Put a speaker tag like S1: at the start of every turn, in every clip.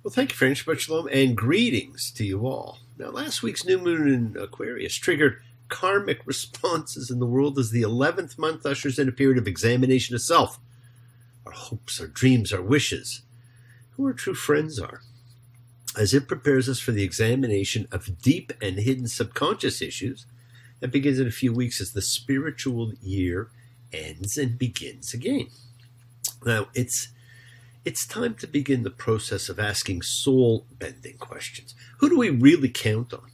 S1: Well, thank you, friend. Shabbat Shalom, and greetings to you all. Now, last week's new moon in Aquarius triggered karmic responses in the world as the 11th month ushers in a period of examination of self, our hopes, our dreams, our wishes, who our true friends are, as it prepares us for the examination of deep and hidden subconscious issues that begins in a few weeks as the spiritual year ends and begins again. Now, it's time to begin the process of asking soul-bending questions. Who do we really count on?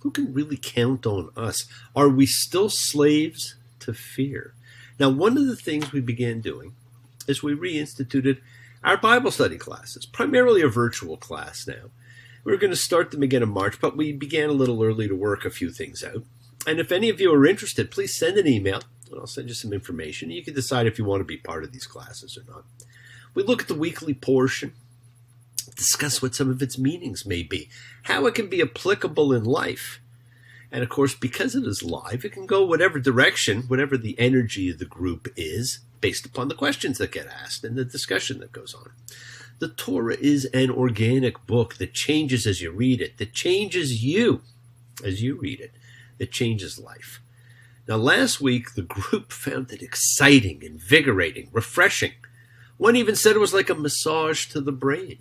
S1: Who can really count on us? Are we still slaves to fear? Now, one of the things we began doing is we reinstituted our Bible study classes, primarily a virtual class now. We were going to start them again in March, but we began a little early to work a few things out. And if any of you are interested, please send an email, and I'll send you some information. You can decide if you want to be part of these classes or not. We look at the weekly portion, discuss what some of its meanings may be, how it can be applicable in life. And of course, because it is live, it can go whatever direction, whatever the energy of the group is, based upon the questions that get asked and the discussion that goes on. The Torah is an organic book that changes as you read it, that changes you as you read it, that changes life. Now, last week, the group found it exciting, invigorating, refreshing. One even said it was like a massage to the brain.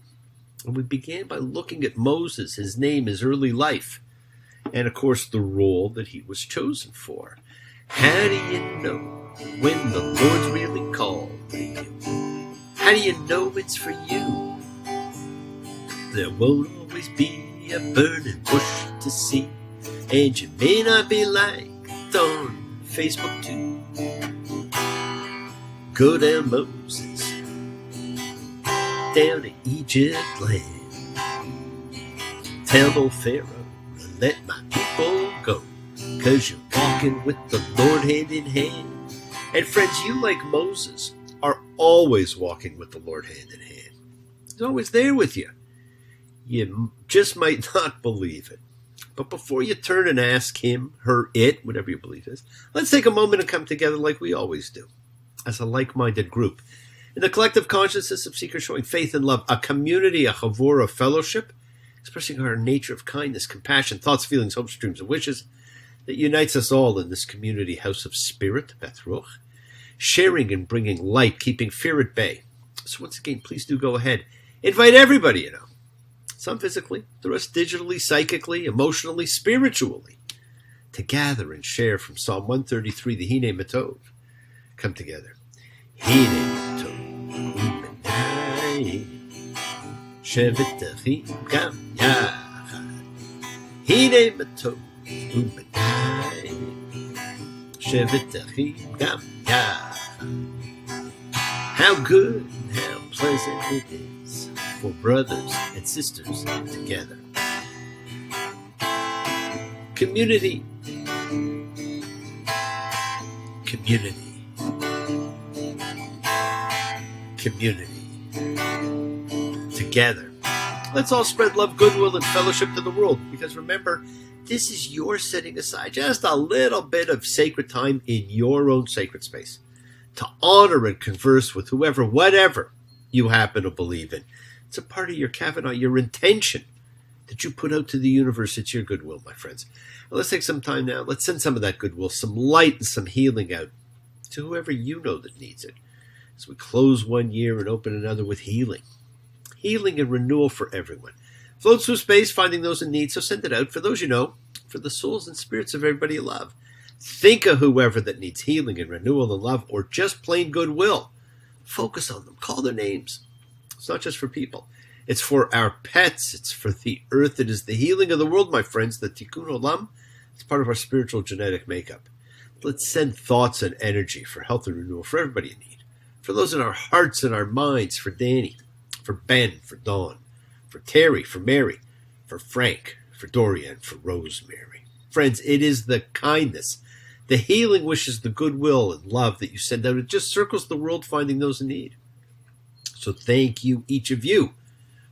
S1: And we began by looking at Moses, his name, his early life, and of course the role that he was chosen for. How do you know when the Lord's really called to you? How do you know it's for you? There won't always be a burning bush to see, and you may not be liked on Facebook too. Go down, Moses, down to Egypt land. Tell old Pharaoh to let my people go, 'cause you're walking with the Lord hand in hand. And friends, you, like Moses, are always walking with the Lord hand in hand. He's always there with you. You just might not believe it. But before you turn and ask him, her, it, whatever your belief is, let's take a moment and come together like we always do, as a like-minded group. In the collective consciousness of seekers showing faith and love, a community, a chavur, a fellowship, expressing our nature of kindness, compassion, thoughts, feelings, hopes, dreams, and wishes, that unites us all in this community house of spirit, Beth Ruach, sharing and bringing light, keeping fear at bay. So once again, please do go ahead. Invite everybody you know. Some physically, the rest digitally, psychically, emotionally, spiritually, to gather and share from Psalm 133, the Hine Matov. Come together. Hine Matov. Shevet Achim Gam Yachad. Hine Matov U'Benai. Shevet Achim Gam Yachad. How good and how pleasant it is for brothers and sisters together. Community. Community. Community. Together. Let's all spread love, goodwill, and fellowship to the world. Because remember, this is your setting aside just a little bit of sacred time in your own sacred space to honor and converse with whoever, whatever you happen to believe in. It's a part of your kavanah, your intention that you put out to the universe. It's your goodwill, my friends. Well, let's take some time now. Let's send some of that goodwill, some light and some healing out to whoever you know that needs it. As we close one year and open another with healing. Healing and renewal for everyone. Float through space, finding those in need, so send it out for those you know, for the souls and spirits of everybody you love. Think of whoever that needs healing and renewal and love, or just plain goodwill. Focus on them. Call their names. It's not just for people. It's for our pets. It's for the earth. It is the healing of the world, my friends. The Tikkun Olam. It's part of our spiritual genetic makeup. Let's send thoughts and energy for health and renewal for everybody in need. For those in our hearts and our minds, for Danny, for Ben, for Dawn, for Terry, for Mary, for Frank, for Dorian, for Rosemary. Friends, it is the kindness, the healing wishes, the goodwill and love that you send out. It just circles the world finding those in need. So thank you, each of you,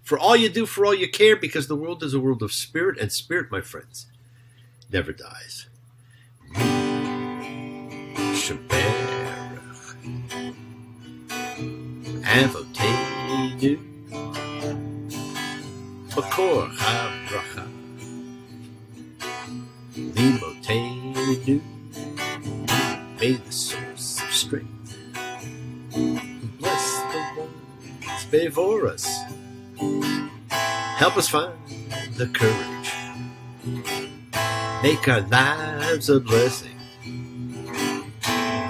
S1: for all you do, for all you care, because the world is a world of spirit, and spirit, my friends, never dies. Shabarach Avoteinu Makor HaBracha Limotenu. May the source of strength bless the ones before us. Help us find the courage. Make our lives a blessing.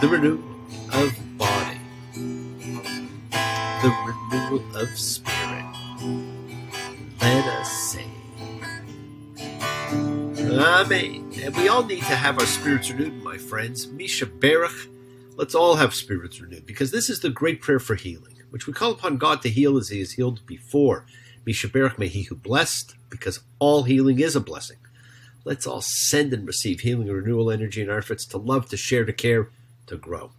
S1: The renewal of body. The renewal of spirit. Let us say Amen. And we all need to have our spirits renewed, my friends. Misha Berach. Let's all have spirits renewed, because this is the great prayer for healing, which we call upon God to heal as he has healed before. Misha Berach, may he who blessed, because all healing is a blessing. Let's all send and receive healing and renewal energy in our efforts to love, to share, to care, to grow.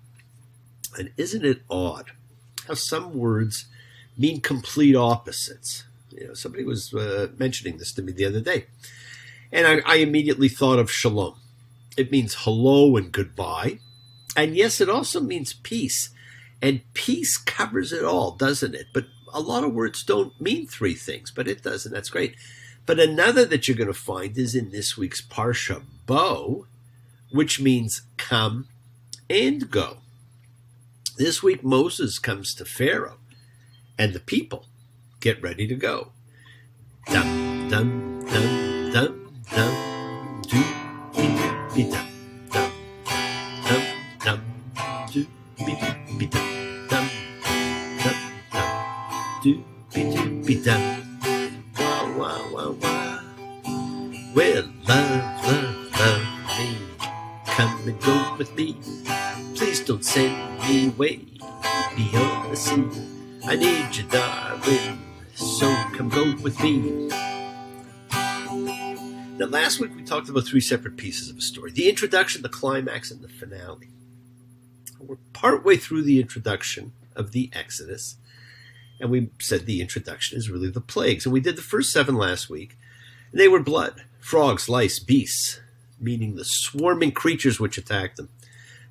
S1: And isn't it odd how some words mean complete opposites? Somebody was mentioning this to me the other day. And I immediately thought of shalom. It means hello and goodbye. And yes, it also means peace. And peace covers it all, doesn't it? But a lot of words don't mean three things, but it does, and that's great. But another that you're going to find is in this week's Parsha Bo, which means come and go. This week, Moses comes to Pharaoh, and the people get ready to go. Dum, dum, dum, dum. Dum, do, be dum, dum, dum, dum, do, be dum, dum, dum, dum, do, be dum. Wah, wah, wah, wah. Well, love me. Come and go with me. Please don't send me away beyond the sea. I need you, darling, so come go with me. Now, last week we talked about three separate pieces of a story: the introduction, the climax, and the finale. We're partway through the introduction of the Exodus, and we said the introduction is really the plagues. And we did the first 7 last week, and they were blood, frogs, lice, beasts, meaning the swarming creatures which attacked them,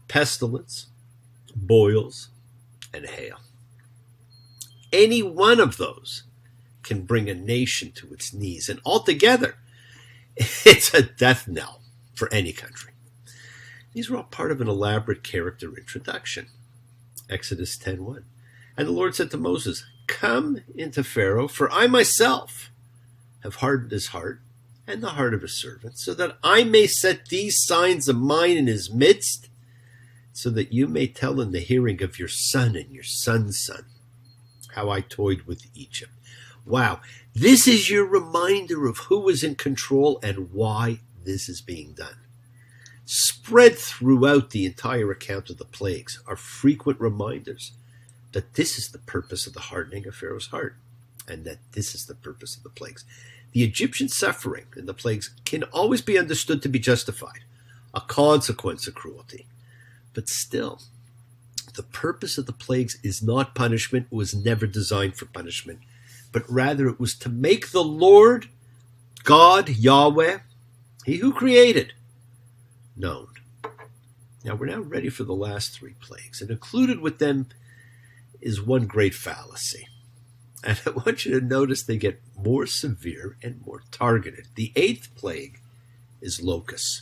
S1: pestilence, boils, and hail. Any one of those can bring a nation to its knees, and altogether, it's a death knell for any country. These were all part of an elaborate character introduction. Exodus 10:1. And the Lord said to Moses, "Come into Pharaoh, for I myself have hardened his heart and the heart of his servants, so that I may set these signs of mine in his midst, so that you may tell in the hearing of your son and your son's son how I toyed with Egypt." Wow, this is your reminder of who is in control and why this is being done. Spread throughout the entire account of the plagues are frequent reminders that this is the purpose of the hardening of Pharaoh's heart, and that this is the purpose of the plagues. The Egyptian suffering in the plagues can always be understood to be justified, a consequence of cruelty. But still, the purpose of the plagues is not punishment. It was never designed for punishment, but rather it was to make the Lord, God, Yahweh, he who created, known. Now we're now ready for the last 3 plagues, and included with them is one great fallacy. And I want you to notice they get more severe and more targeted. The 8th plague is locusts.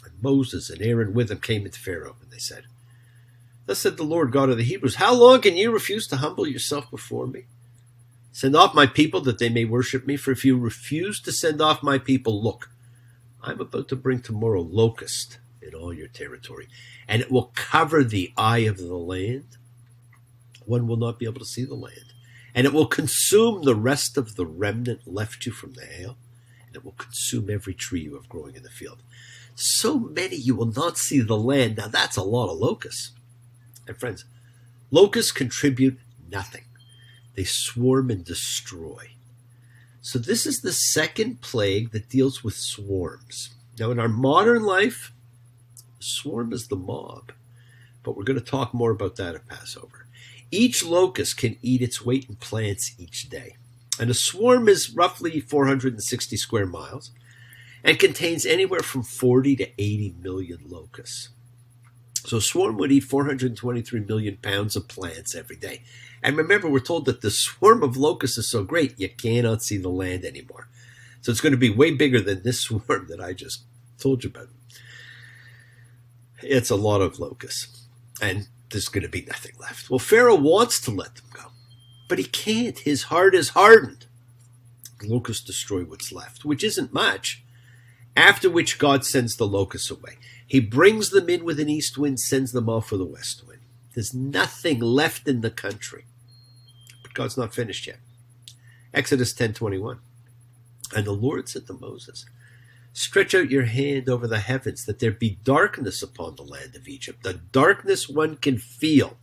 S1: And Moses and Aaron with him came into Pharaoh, and they said, "Thus said the Lord God of the Hebrews, how long can you refuse to humble yourself before me? Send off my people that they may worship me, for if you refuse to send off my people, look, I'm about to bring tomorrow locust in all your territory, and it will cover the eye of the land. One will not be able to see the land, and it will consume the rest of the remnant left you from the hail, and it will consume every tree you have growing in the field. So many you will not see the land." Now that's a lot of locusts. And friends, locusts contribute nothing. They swarm and destroy. So this is the second plague that deals with swarms. Now in our modern life, swarm is the mob, but we're going to talk more about that at Passover. Each locust can eat its weight in plants each day. And a swarm is roughly 460 square miles and contains anywhere from 40 to 80 million locusts. So a swarm would eat 423 million pounds of plants every day. And remember, we're told that the swarm of locusts is so great, you cannot see the land anymore. So it's going to be way bigger than this swarm that I just told you about. It's a lot of locusts. And there's going to be nothing left. Well, Pharaoh wants to let them go, but he can't. His heart is hardened. The locusts destroy what's left, which isn't much, after which God sends the locusts away. He brings them in with an east wind, sends them off with a west wind. There's nothing left in the country. But God's not finished yet. Exodus 10:21. And the Lord said to Moses, stretch out your hand over the heavens, that there be darkness upon the land of Egypt, the darkness one can feel.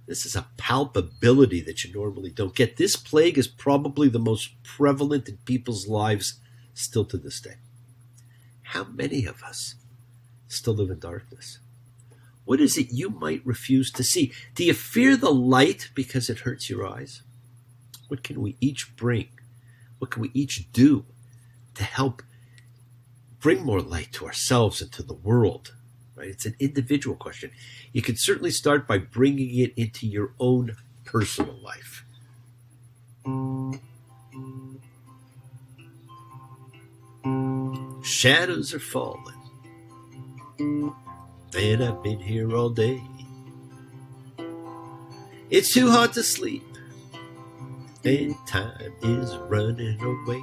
S1: This is a palpability that you normally don't get. This plague is probably the most prevalent in people's lives still to this day. How many of us still live in darkness? What is it you might refuse to see? Do you fear the light because it hurts your eyes? What can we each bring? What can we each do to help bring more light to ourselves and to the world? Right? It's an individual question. You can certainly start by bringing it into your own personal life. Shadows are falling, and I've been here all day. It's too hot to sleep, and time is running away.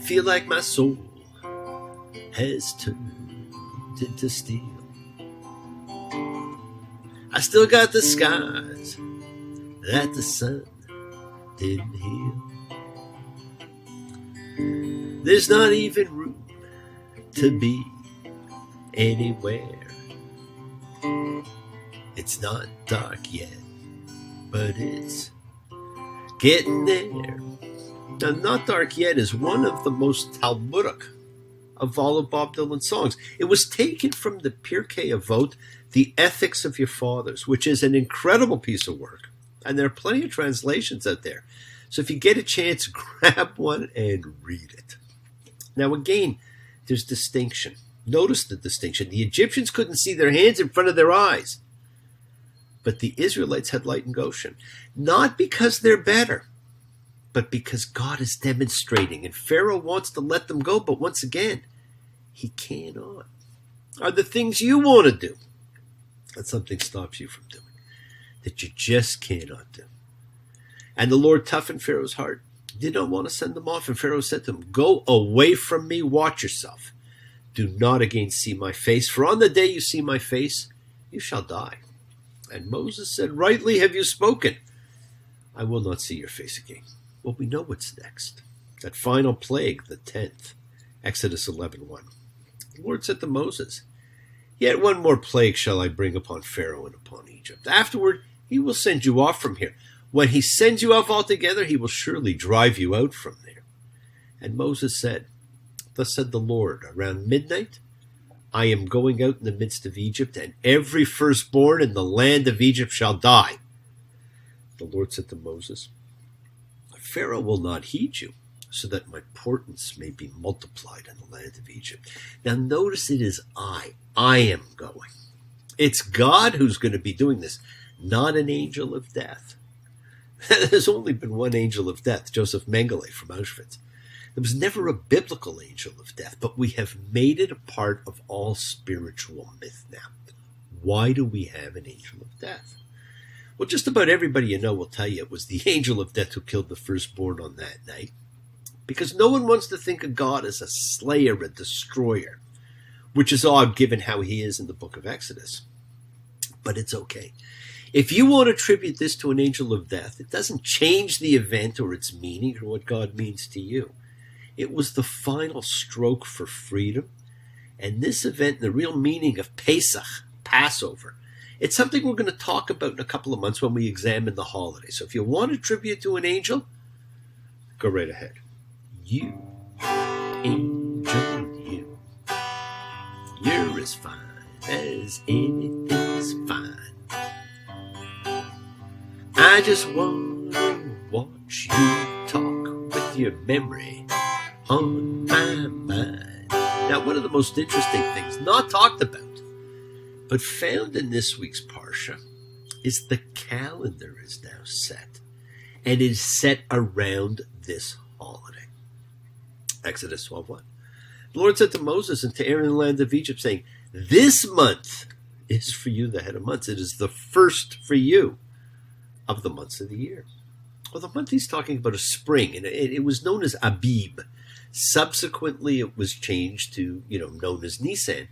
S1: Feel like my soul has turned into steel. I still got the scars that the sun didn't heal. There's not even room to be anywhere. It's not dark yet, but it's getting there. Now, Not Dark Yet is one of the most Talmudic of all of Bob Dylan's songs. It was taken from the Pirkei Avot, The Ethics of Your Fathers, which is an incredible piece of work. And there are plenty of translations out there. So if you get a chance, grab one and read it. Now again, there's distinction. Notice the distinction. The Egyptians couldn't see their hands in front of their eyes. But the Israelites had light in Goshen. Not because they're better, but because God is demonstrating. And Pharaoh wants to let them go, but once again, he cannot. Are the things you want to do that something stops you from doing, that you just cannot do? And the Lord toughened Pharaoh's heart. He did not want to send them off. And Pharaoh said to him, go away from me, watch yourself. Do not again see my face, for on the day you see my face, you shall die. And Moses said, rightly have you spoken. I will not see your face again. Well, we know what's next. That final plague, the 10th, Exodus 11:1. The Lord said to Moses, yet one more plague shall I bring upon Pharaoh and upon Egypt. Afterward, he will send you off from here. When he sends you off altogether, he will surely drive you out from there. And Moses said, thus said the Lord, around midnight, I am going out in the midst of Egypt, and every firstborn in the land of Egypt shall die. The Lord said to Moses, Pharaoh will not heed you, so that my portents may be multiplied in the land of Egypt. Now notice it is I am going. It's God who's going to be doing this, not an angel of death. There's only been one angel of death, Joseph Mengele from Auschwitz. There was never a biblical angel of death, but we have made it a part of all spiritual myth now. Why do we have an angel of death? Well, just about everybody you know will tell you it was the angel of death who killed the firstborn on that night. Because no one wants to think of God as a slayer, a destroyer, which is odd given how he is in the book of Exodus. But it's okay. If you want to attribute this to an angel of death, it doesn't change the event or its meaning or what God means to you. It was the final stroke for freedom. And this event, the real meaning of Pesach, Passover, it's something we're going to talk about in a couple of months when we examine the holiday. So if you want to attribute to an angel, go right ahead. You, angel, you, you're as fine as anything's fine. I just want to watch you talk with your memory on my mind. Now, one of the most interesting things, not talked about, but found in this week's Parsha, is the calendar is now set. And it is set around this holiday. Exodus 12:1. The Lord said to Moses and to Aaron in the land of Egypt, saying, this month is for you the head of months. It is the first for you of the months of the year. Well, the month he's talking about is spring, and it was known as Abib. Subsequently, it was changed to, known as Nisan.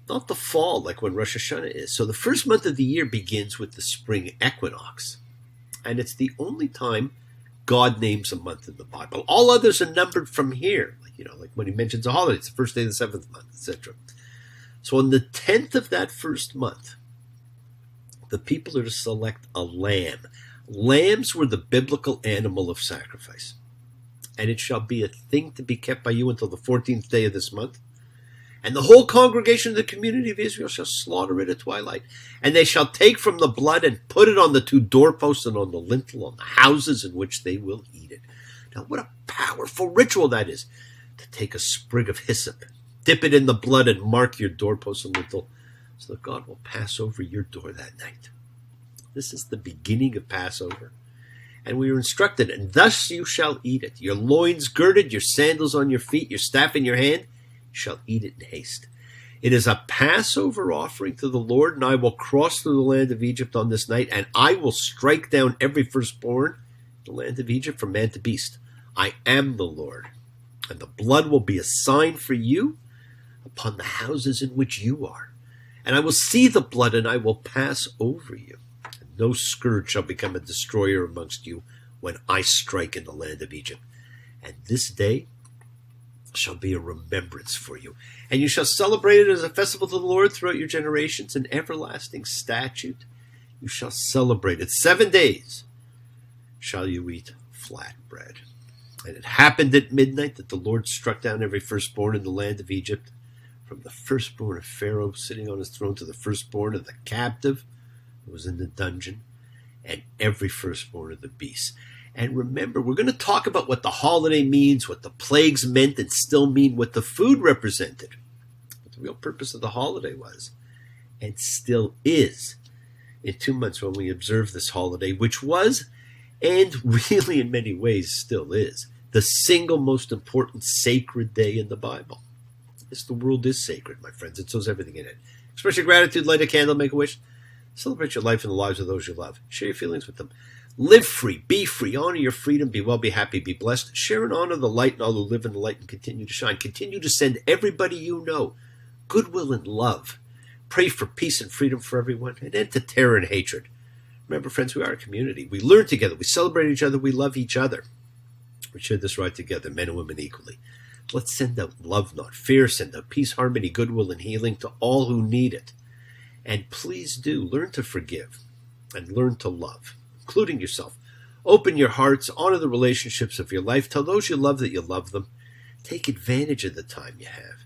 S1: Not the fall, like when Rosh Hashanah is. So the first month of the year begins with the spring equinox. And it's the only time God names a month in the Bible. All others are numbered from here. Like when he mentions a holiday, it's the first day of the seventh month, etc. So on the 10th of that first month, the people are to select a lamb. Lambs were the biblical animal of sacrifice. And it shall be a thing to be kept by you until the 14th day of this month. And the whole congregation of the community of Israel shall slaughter it at twilight. And they shall take from the blood and put it on the two doorposts and on the lintel, on the houses in which they will eat it. Now, what a powerful ritual that is, to take a sprig of hyssop, dip it in the blood, and mark your doorposts and lintel, so that God will pass over your door that night. This is the beginning of Passover. And we are instructed, and thus you shall eat it. Your loins girded, your sandals on your feet, your staff in your hand, you shall eat it in haste. It is a Passover offering to the Lord, and I will cross through the land of Egypt on this night, and I will strike down every firstborn in the land of Egypt from man to beast. I am the Lord, and the blood will be a sign for you upon the houses in which you are. And I will see the blood, and I will pass over you. No scourge shall become a destroyer amongst you when I strike in the land of Egypt. And this day shall be a remembrance for you. And you shall celebrate it as a festival to the Lord throughout your generations, an everlasting statute. You shall celebrate it. 7 days shall you eat flat bread. And it happened at midnight that the Lord struck down every firstborn in the land of Egypt, from the firstborn of Pharaoh sitting on his throne to the firstborn of the captive who was in the dungeon, and every firstborn of the beasts. And remember, we're going to talk about what the holiday means, what the plagues meant, and still mean what the food represented, what the real purpose of the holiday was, and still is in 2 months when we observe this holiday, which was, and really in many ways still is, the single most important sacred day in the Bible. Yes, the world is sacred, my friends, and so is everything in it. Express your gratitude, light a candle, make a wish. Celebrate your life and the lives of those you love. Share your feelings with them. Live free, be free, honor your freedom, be well, be happy, be blessed. Share and honor the light and all who live in the light and continue to shine. Continue to send everybody you know goodwill and love. Pray for peace and freedom for everyone, and end to terror and hatred. Remember, friends, we are a community. We learn together, we celebrate each other, we love each other. We share this right together, men and women equally. Let's send out love, not fear. Send out peace, harmony, goodwill, and healing to all who need it. And please do learn to forgive and learn to love, including yourself. Open your hearts, honor the relationships of your life. Tell those you love that you love them. Take advantage of the time you have.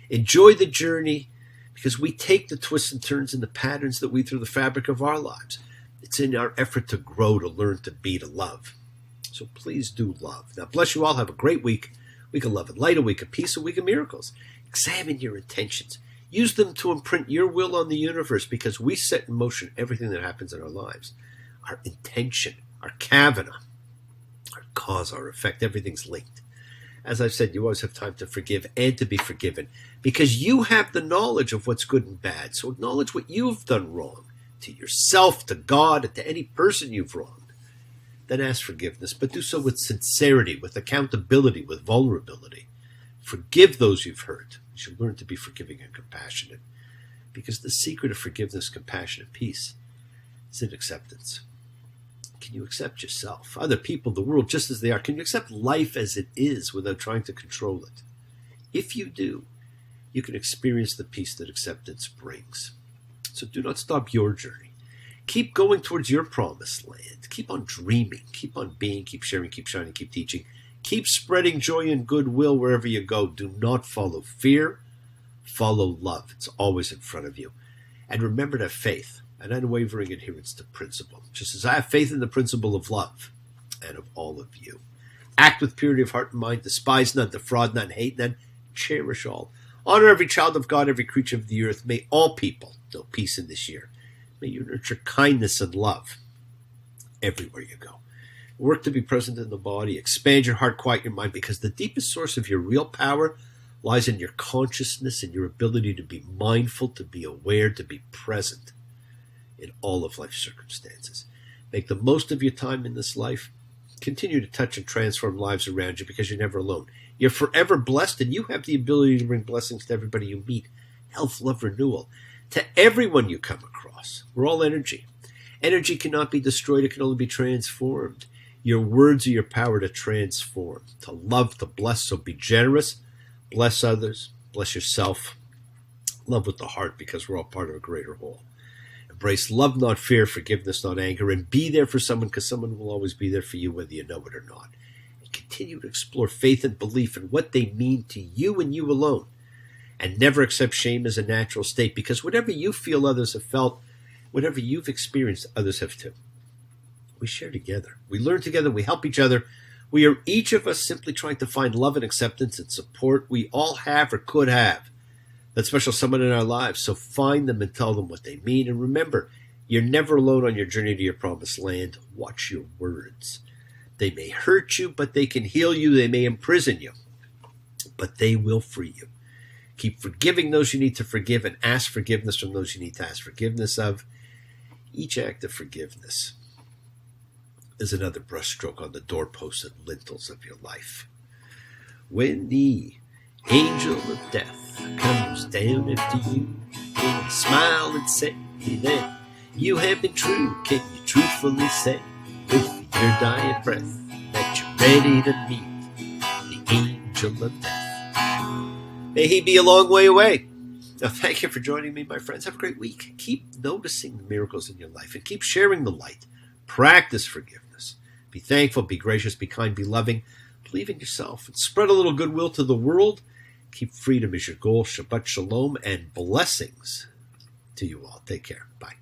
S1: Enjoy the journey, because we take the twists and turns and the patterns that weave through the fabric of our lives. It's in our effort to grow, to learn, to be, to love. So please do love. Now, bless you all. Have a great week. Week of love and light, a week of peace, a week of miracles. Examine your intentions. Use them to imprint your will on the universe, because we set in motion everything that happens in our lives. Our intention, our kavana, our cause, our effect, everything's linked. As I've said, you always have time to forgive and to be forgiven, because you have the knowledge of what's good and bad. So acknowledge what you've done wrong to yourself, to God, and to any person you've wronged. Then ask forgiveness, but do so with sincerity, with accountability, with vulnerability. Forgive those you've hurt. You should learn to be forgiving and compassionate, because the secret of forgiveness, compassion, and peace is in acceptance. Can you accept yourself, other people, the world just as they are? Can you accept life as it is without trying to control it? If you do, you can experience the peace that acceptance brings. So do not stop your journey. Keep going towards your promised land. Keep on dreaming. Keep on being. Keep sharing. Keep shining. Keep teaching. Keep spreading joy and goodwill wherever you go. Do not follow fear. Follow love. It's always in front of you. And remember to have faith, an unwavering adherence to principle, just as I have faith in the principle of love and of all of you. Act with purity of heart and mind. Despise none. Defraud none. Hate none. cherish all. Honor every child of God, every creature of the earth. May all people know peace in this year. May you nurture kindness and love everywhere you go. Work to be present in the body. Expand your heart, quiet your mind, because the deepest source of your real power lies in your consciousness and your ability to be mindful, to be aware, to be present in all of life's circumstances. Make the most of your time in this life. Continue to touch and transform lives around you, because you're never alone. You're forever blessed, and you have the ability to bring blessings to everybody you meet. Health, love, renewal. To everyone you come across. We're all energy. Energy cannot be destroyed. It can only be transformed. Your words are your power to transform, to love, to bless. So be generous. Bless others. Bless yourself. Love with the heart, because we're all part of a greater whole. Embrace love, not fear, forgiveness, not anger, and be there for someone, because someone will always be there for you, whether you know it or not. And continue to explore faith and belief and what they mean to you and you alone. And never accept shame as a natural state, because whatever you feel others have felt, whatever you've experienced, others have too. We share together. We learn together. We help each other. We are each of us simply trying to find love and acceptance and support we all have or could have. That special someone in our lives. So find them and tell them what they mean. And remember, you're never alone on your journey to your promised land. Watch your words. They may hurt you, but they can heal you. They may imprison you, but they will free you. Keep forgiving those you need to forgive, and ask forgiveness from those you need to ask forgiveness of. Each act of forgiveness is another brushstroke on the doorposts and lintels of your life. When the angel of death comes down after you, can you smile and say that you have been true? Can you truthfully say with your dying breath that you're ready to meet the angel of death? May he be a long way away. Now, thank you for joining me, my friends. Have a great week. Keep noticing the miracles in your life and keep sharing the light. Practice forgiveness. Be thankful, be gracious, be kind, be loving. Believe in yourself and spread a little goodwill to the world. Keep freedom as your goal. Shabbat shalom and blessings to you all. Take care. Bye.